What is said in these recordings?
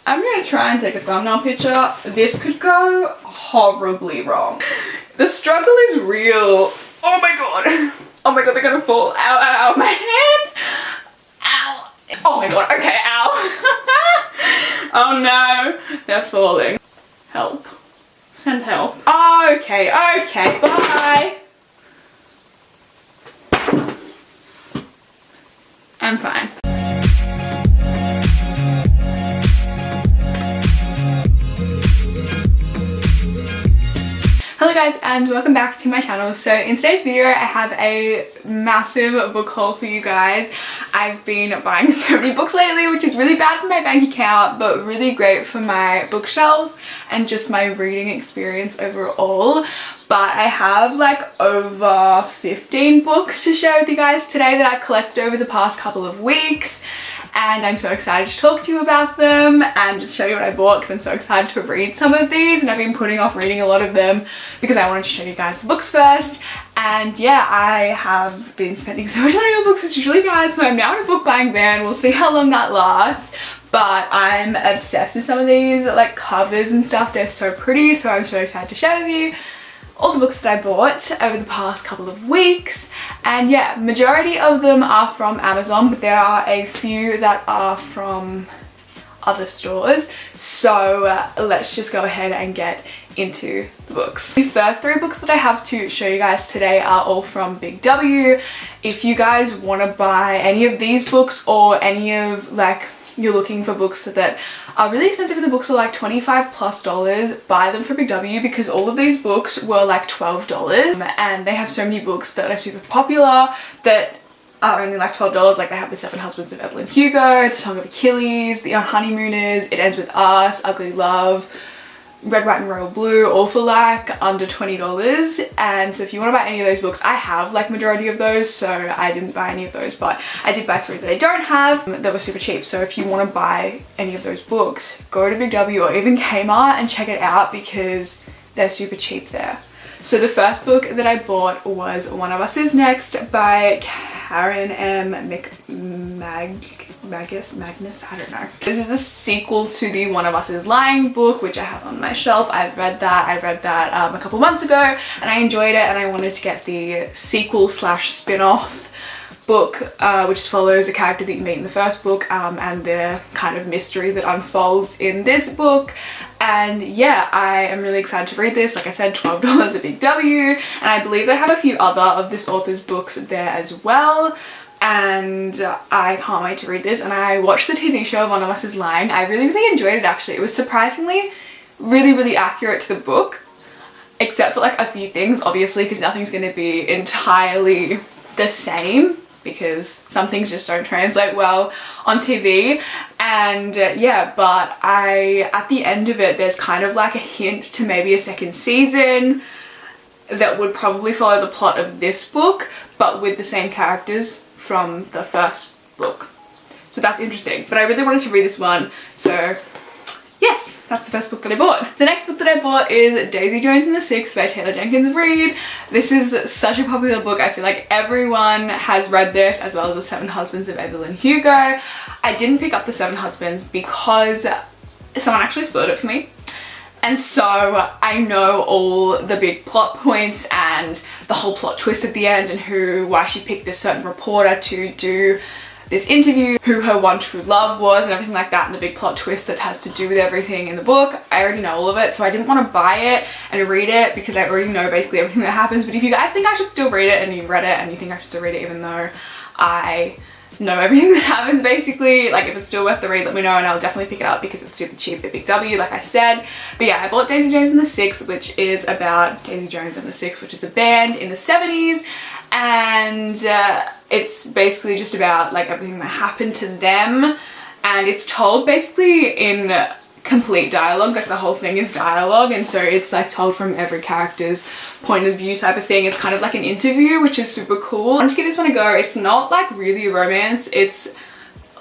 I'm gonna try and take a thumbnail picture. This could go horribly wrong. The struggle is real. Oh my god. Oh my god, they're gonna fall. Ow, ow, ow, my hand. Ow. Oh my god, okay, ow. Oh no, they're falling. Help. Send help. Okay, okay, bye. I'm fine. Hello guys and welcome back to my channel. So in today's video I have a massive book haul for you guys. I've been buying so many books lately, which is really bad for my bank account but really great for my bookshelf and just my reading experience overall. But I have like over 15 books to share with you guys today that I've collected over the past couple of weeks. And I'm so excited to talk to you about them and just show you what I bought because I'm so excited to read some of these, and I've been putting off reading a lot of them because I wanted to show you guys the books first. And yeah, I have been spending so much money on books, which is really bad, so I'm now in a book buying ban. We'll see how long that lasts. But I'm obsessed with some of these like covers and stuff. They're so pretty, so I'm so excited to share with you all the books that I bought over the past couple of weeks. And yeah, majority of them are from Amazon, but there are a few that are from other stores. So let's just go ahead and get into the books. The first three books that I have to show you guys today are all from Big W. If you guys want to buy any of these books or any of like you're looking for books that are really expensive and the books are like $25+, buy them from Big W because all of these books were like $12 and they have so many books that are super popular that are only like $12. Like they have The Seven Husbands of Evelyn Hugo, The Song of Achilles, The Honeymooners, It Ends With Us, Ugly Love, Red, White and Royal Blue, all for like under $20. And so if you want to buy any of those books, I have like majority of those, so I didn't buy any of those, but I did buy three that I don't have that were super cheap. So if you want to buy any of those books, go to Big W or even Kmart and check it out because they're super cheap there. So the first book that I bought was One of Us Is Next by Karen M. Magnus, I don't know. This is the sequel to the One of Us Is Lying book, which I have on my shelf. I've read that. I read that a couple months ago and I enjoyed it, and I wanted to get the sequel slash spin-off book, which follows a character that you meet in the first book and the kind of mystery that unfolds in this book. And yeah, I am really excited to read this. Like I said, $12 at Big W, and I believe they have a few other of this author's books there as well. And I can't wait to read this. And I watched the TV show One of Us Is Lying. I really enjoyed it actually. It was surprisingly really accurate to the book, except for like a few things obviously, because nothing's going to be entirely the same because some things just don't translate well on TV. And yeah, but at the end of it, there's kind of like a hint to maybe a second season that would probably follow the plot of this book, but with the same characters from the first book. So that's interesting, but I really wanted to read this one, so yes, that's the first book that I bought. The next book that I bought is Daisy Jones and the Six by Taylor Jenkins Reid. This is such a popular book. I feel like everyone has read this, as well as The Seven Husbands of Evelyn Hugo. I didn't pick up The Seven Husbands because someone actually spoiled it for me. And so I know all the big plot points and the whole plot twist at the end and why she picked this certain reporter to do this interview, who her one true love was and everything like that, and the big plot twist that has to do with everything in the book. I already know all of it, so I didn't want to buy it and read it because I already know basically everything that happens. But if you guys think I should still read it and you've read it and you think I should still read it even though I know everything that happens basically, like if it's still worth the read, let me know and I'll definitely pick it up because it's super cheap at Big W, like I said. But yeah, I bought Daisy Jones and the Six, which is about Daisy Jones and the Six, which is a band in the 70s. And it's basically just about like everything that happened to them, and it's told basically in complete dialogue. Like the whole thing is dialogue, and so it's like told from every character's point of view type of thing. It's kind of like an interview, which is super cool. I want to give this one a go. It's not like really a romance, it's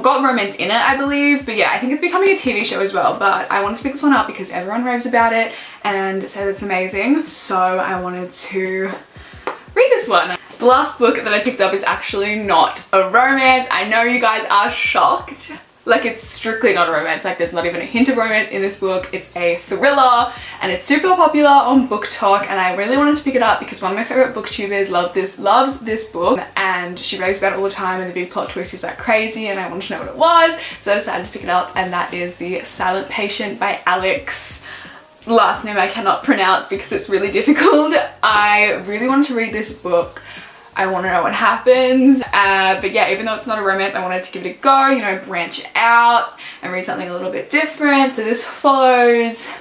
got romance in it I believe, but yeah, I think it's becoming a TV show as well. But I wanted to pick this one up because everyone raves about it and says it's amazing, so I wanted to read this one. The last book that I picked up is actually not a romance. I know you guys are shocked, Like, it's strictly not a romance. Like, there's not even a hint of romance in this book. It's a thriller and it's super popular on Book Talk, and I really wanted to pick it up because one of my favorite booktubers loves this book, and she raves about it all the time, and the big plot twist is like crazy, and I wanted to know what it was, so I decided to pick it up, and that is The Silent Patient by Alex. Last name I cannot pronounce because it's really difficult. I really wanted to read this book. I want to know what happens, but yeah, even though it's not a romance, I wanted to give it a go, you know, branch out and read something a little bit different. So this follows,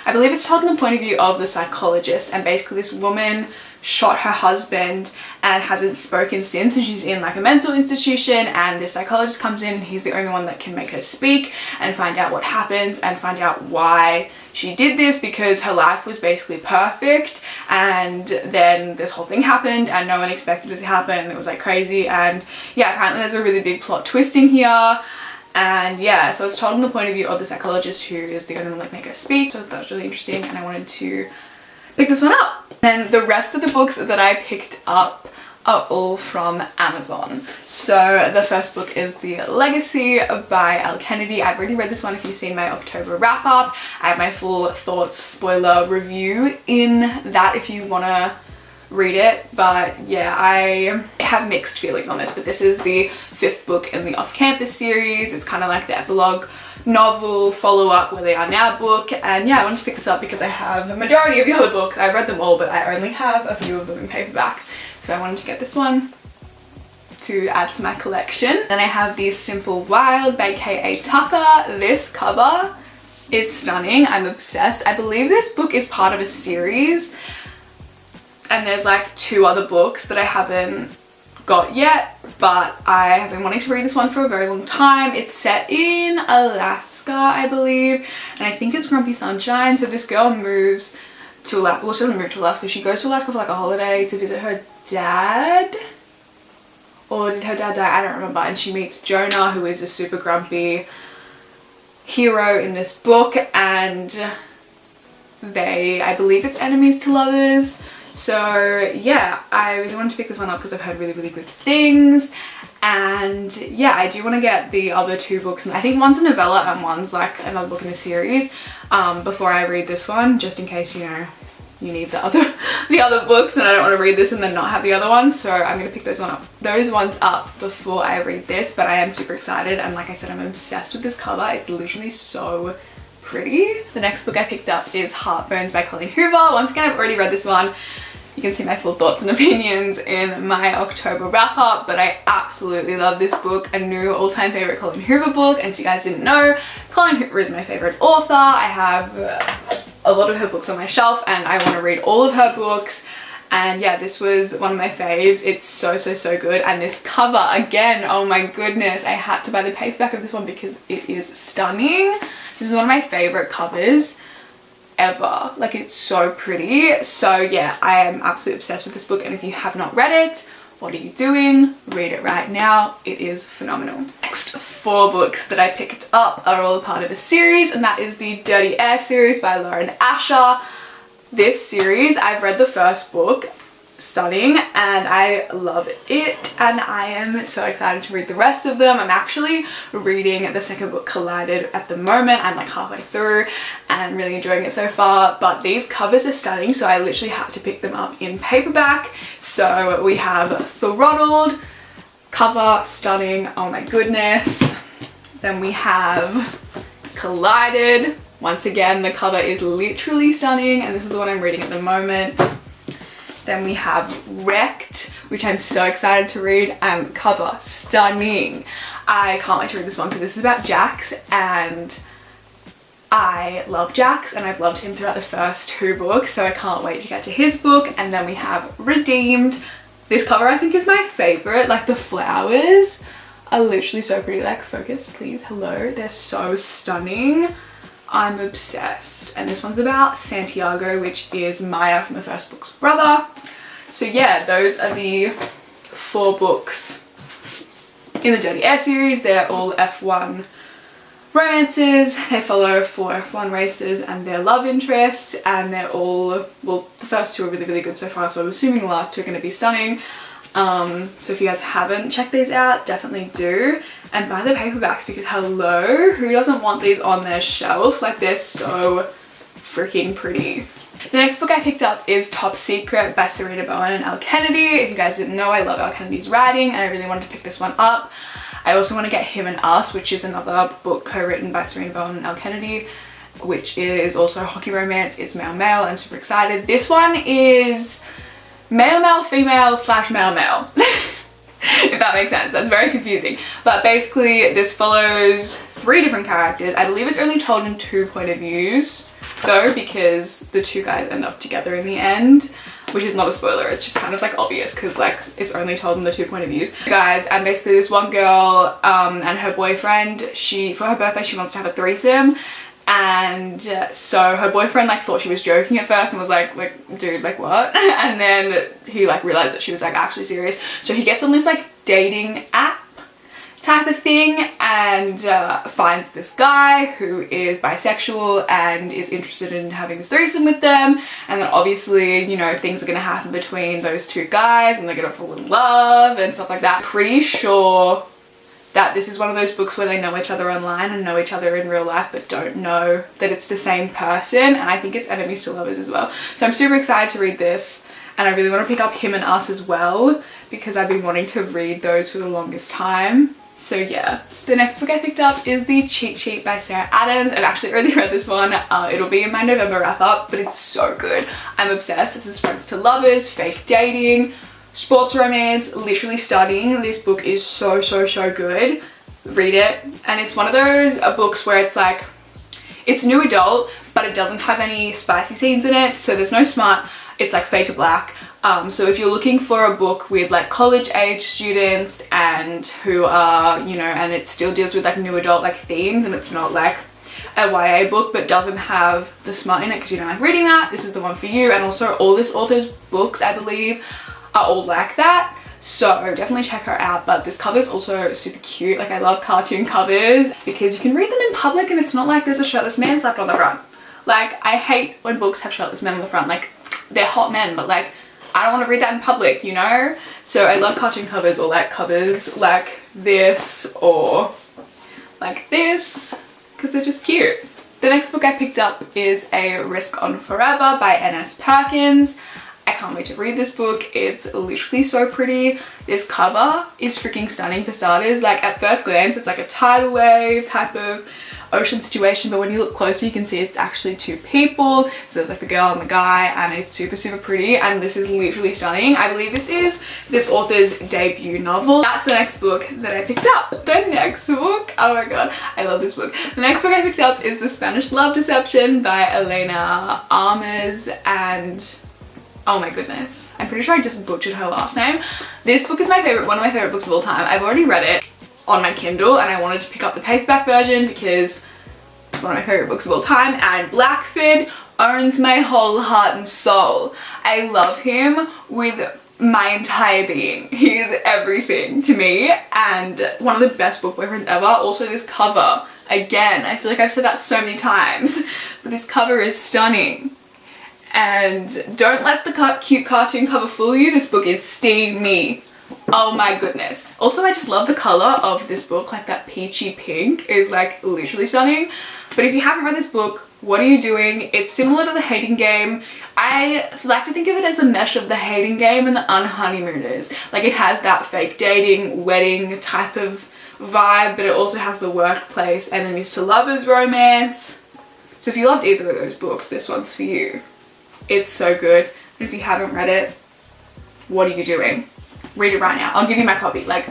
I believe it's told from the point of view of the psychologist, and basically this woman shot her husband and hasn't spoken since, and she's in like a mental institution, and this psychologist comes in and he's the only one that can make her speak and find out what happens and find out why she did this, because her life was basically perfect, and then this whole thing happened and no one expected it to happen. It was like crazy, and yeah, apparently there's a really big plot twist in here. And yeah, so it's told from the point of view of the psychologist, who is the only one that make her speak, so that was really interesting, and I wanted to pick this one up. Then the rest of the books that I picked up are all from Amazon. So the first book is The Legacy by Elle Kennedy. I've already read this one if you've seen my October wrap up. I have my full thoughts spoiler review in that if you want to read it, but yeah, I have mixed feelings on this, but this is the 5th book in the Off-Campus series. It's kind of like the epilogue novel follow-up Where They Are Now book, and yeah, I wanted to pick this up because I have the majority of the other books. I've read them all, but I only have a few of them in paperback, so I wanted to get this one to add to my collection. Then I have The Simple Wild by K.A. Tucker. This cover is stunning. I'm obsessed. I believe this book is part of a series, and there's like 2 other books that I haven't got yet, but I have been wanting to read this one for a very long time. It's set in Alaska, I believe, and I think it's Grumpy Sunshine. So this girl moves to Alaska. Well, she doesn't move to Alaska. She goes to Alaska for like a holiday to visit her dad, or did her dad die? I don't remember. And she meets Jonah, who is a super grumpy hero in this book, and they, I believe it's enemies to lovers. So yeah, I really wanted to pick this one up because I've heard really, really good things. And yeah, I do want to get the other 2 books, and I think one's a novella and one's like another book in the series, before I read this one, just in case, you know, you need the other books and I don't want to read this and then not have the other ones. So I'm going to pick those ones up before I read this, but I am super excited, and like I said, I'm obsessed with this cover. It's literally so pretty. The next book I picked up is Heartburns by Colleen Hoover. Once again, I've already read this one. You can see my full thoughts and opinions in my October wrap up, but I absolutely love this book. A new all-time favorite Colleen Hoover book, and if you guys didn't know, Colleen Hoover is my favorite author. I have a lot of her books on my shelf and I want to read all of her books. And yeah, this was one of my faves. It's so, so, so good. And this cover, again, oh my goodness, I had to buy the paperback of this one because it is stunning. This is one of my favorite covers ever. Like, it's so pretty. So yeah, I am absolutely obsessed with this book, and if you have not read it, what are you doing? Read it right now. It is phenomenal. Next 4 books that I picked up are all part of a series, and that is the Dirty Air series by Lauren Asher. This series, I've read the first book, stunning, and I love it, and I am so excited to read the rest of them. I'm actually reading the second book, Collided, at the moment. I'm like halfway through and I'm really enjoying it so far, but these covers are stunning, so I literally have to pick them up in paperback. So we have Throttled, cover stunning, oh my goodness. Then we have Collided. Once again, the cover is literally stunning, and this is the one I'm reading at the moment. Then we have Wrecked, which I'm so excited to read, and cover stunning. I can't wait to read this one because this is about Jax, and I love Jax, and I've loved him throughout the first 2 books, so I can't wait to get to his book. And then we have Redeemed. This cover I think is my favorite. Like, the flowers are literally so pretty. Like, focus please, hello, they're so stunning. I'm obsessed. And this one's about Santiago, which is Maya from the first book's brother. So yeah, those are the 4 books in the Dirty Air series. They're all F1 romances. They follow 4 F1 racers and their love interests, and they're all, well, the first 2 are really, really good so far, so I'm assuming the last 2 are going to be stunning. So if you guys haven't checked these out, definitely do. And buy the paperbacks because hello, who doesn't want these on their shelf? Like, they're so freaking pretty. The next book I picked up is Top Secret by Serena Bowen and Elle Kennedy. If you guys didn't know, I love Elle Kennedy's writing and I really wanted to pick this one up. I also want to get Him and Us, which is another book co-written by Serena Bowen and Elle Kennedy, which is also a hockey romance. It's male-male. I'm super excited. This one is male-male, female / male-male. If that makes sense. That's very confusing. But basically, this follows 3 different characters. I believe it's only told in 2 point of views, though, because the 2 guys end up together in the end, which is not a spoiler. It's just kind of like obvious because like it's only told in the 2 point of views. Guys, and basically this one girl and her boyfriend, for her birthday she wants to have a threesome. And so her boyfriend like thought she was joking at first and was like dude, like what? And then he like realized that she was like actually serious. So he gets on this like dating app type of thing and finds this guy who is bisexual and is interested in having this threesome with them. And then obviously, you know, things are gonna happen between those 2 guys and they're gonna fall in love and stuff like that. Pretty sure that this is one of those books where they know each other online and know each other in real life but don't know that it's the same person, and I think it's enemies to lovers as well. So I'm super excited to read this, and I really want to pick up Him and Us as well because I've been wanting to read those for the longest time. So yeah. The next book I picked up is The Cheat Sheet by Sarah Adams. I've actually already read this one. It'll be in my November wrap up, but it's so good. I'm obsessed. This is friends to lovers, fake dating, sports romance, literally stunning. This book is so good. Read it. And it's one of those books where it's like, it's new adult, but it doesn't have any spicy scenes in it. So there's no smart. It's like fade to black. So if you're looking for a book with like college age students and who are, you know, and it still deals with like new adult like themes and it's not like a YA book but doesn't have the smut in it because you don't like reading that, this is the one for you. And also all this author's books, I believe, are all like that, so definitely check her out. But this cover is also super cute. Like, I love cartoon covers because you can read them in public and it's not like there's a shirtless man slapped on the front. Like, I hate when books have shirtless men on the front. Like, they're hot men, but like I don't want to read that in public, you know? So I love cartoon covers, or like covers like this or like this because they're just cute. The next book I picked up is A Risk on Forever by N.S. Perkins. I can't wait to read this book. It's literally so pretty. This cover is freaking stunning for starters. Like, at first glance it's like a tidal wave type of ocean situation, but when you look closer you can see it's actually 2 people. So there's like the girl and the guy, and it's super pretty, and this is literally stunning. I believe this is this author's debut novel. That's the next book that I picked up. The next book, oh my god, I love this book. The next book I picked up is The Spanish Love Deception by Elena Armas, and oh my goodness, I'm pretty sure I just butchered her last name. This book is my favorite, one of my favorite books of all time. I've already read it on my Kindle and I wanted to pick up the paperback version because it's one of my favorite books of all time, and Blackford owns my whole heart and soul. I love him with my entire being. He is everything to me and one of the best book boyfriends ever. Also this cover, again, I feel like I've said that so many times, but this cover is stunning. And don't let the cute cartoon cover fool you. This book is steamy. Oh my goodness. Also, I just love the color of this book. Like, that peachy pink is like literally stunning. But if you haven't read this book, what are you doing? It's similar to The Hating Game. I like to think of it as a mesh of The Hating Game and The Unhoneymooners. Like, it has that fake dating, wedding type of vibe, but it also has the workplace, enemies to lovers romance. So if you loved either of those books, this one's for you. It's so good. And if you haven't read it, what are you doing? Read it right now. I'll give you my copy. Like,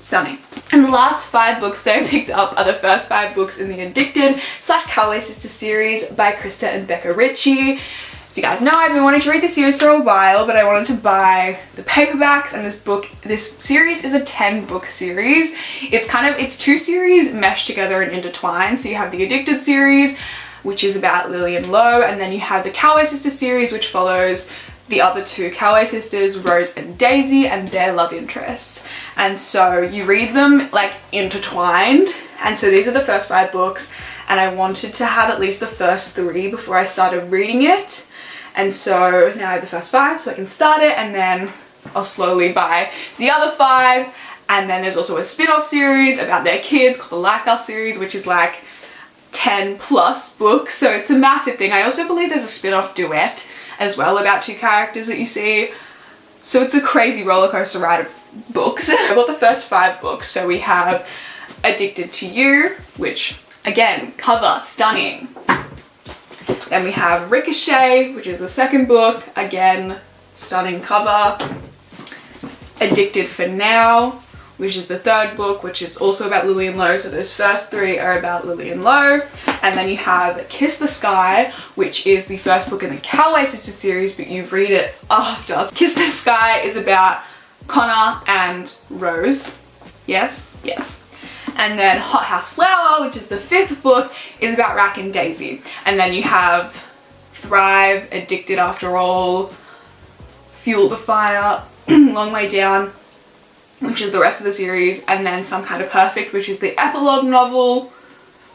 stunning. And the last 5 books that I picked up are the first 5 books in the Addicted / Cowboy Sister series by Krista and Becca Ritchie. If you guys know, I've been wanting to read this series for a while, but I wanted to buy the paperbacks, and this series is a 10-book series. It's 2 series meshed together and intertwined. So you have the Addicted series, which is about Lily and Lo, and then you have the Cowboy Sister series, which follows the other 2 Cowboy sisters, Rose and Daisy, and their love interests. And so you read them like intertwined, and so these are the first 5 books, and I wanted to have at least the first 3 before I started reading it. And so now I have the first 5 so I can start it, and then I'll slowly buy the other 5. And then there's also a spin-off series about their kids called the Like Us series, which is like 10 plus books, so it's a massive thing. I also believe there's a spin-off duet as well about 2 characters that you see, so it's a crazy roller coaster ride of books. I bought the first 5 books. So we have Addicted to You, which again, cover stunning. Then we have Ricochet, which is the second book, again stunning cover. Addicted for Now, which is the third book, which is also about Lillian Lowe. So those first 3 are about Lillian Lowe. And then you have Kiss the Sky, which is the first book in the Cowboy Sisters series, but you read it after. Kiss the Sky is about Connor and Rose. Yes? Yes. And then Hot House Flower, which is the 5th book, is about Rack and Daisy. And then you have Thrive, Addicted After All, Fuel the Fire, Long Way Down, which is the rest of the series, and then Some Kind of Perfect, which is the epilogue novel,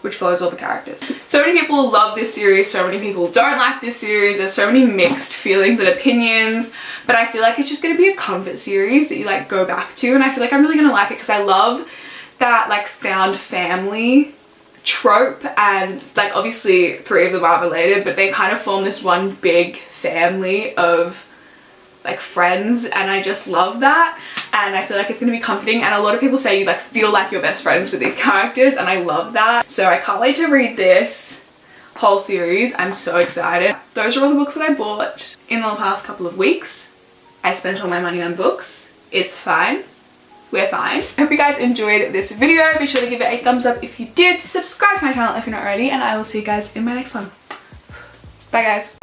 which follows all the characters. So many people love this series, so many people don't like this series. There's so many mixed feelings and opinions, but I feel like it's just going to be a comfort series that you like go back to, and I feel like I'm really going to like it because I love that like found family trope, and like obviously 3 of them are related, but they kind of form this one big family of like friends, and I just love that, and I feel like it's going to be comforting. And a lot of people say you like feel like you're best friends with these characters, and I love that. So I can't wait to read this whole series. I'm so excited. Those are all the books that I bought in the past couple of weeks. I spent all my money on books. It's fine. We're fine. I hope you guys enjoyed this video. Be sure to give it a thumbs up if you did. Subscribe to my channel if you're not already, and I will see you guys in my next one. Bye guys.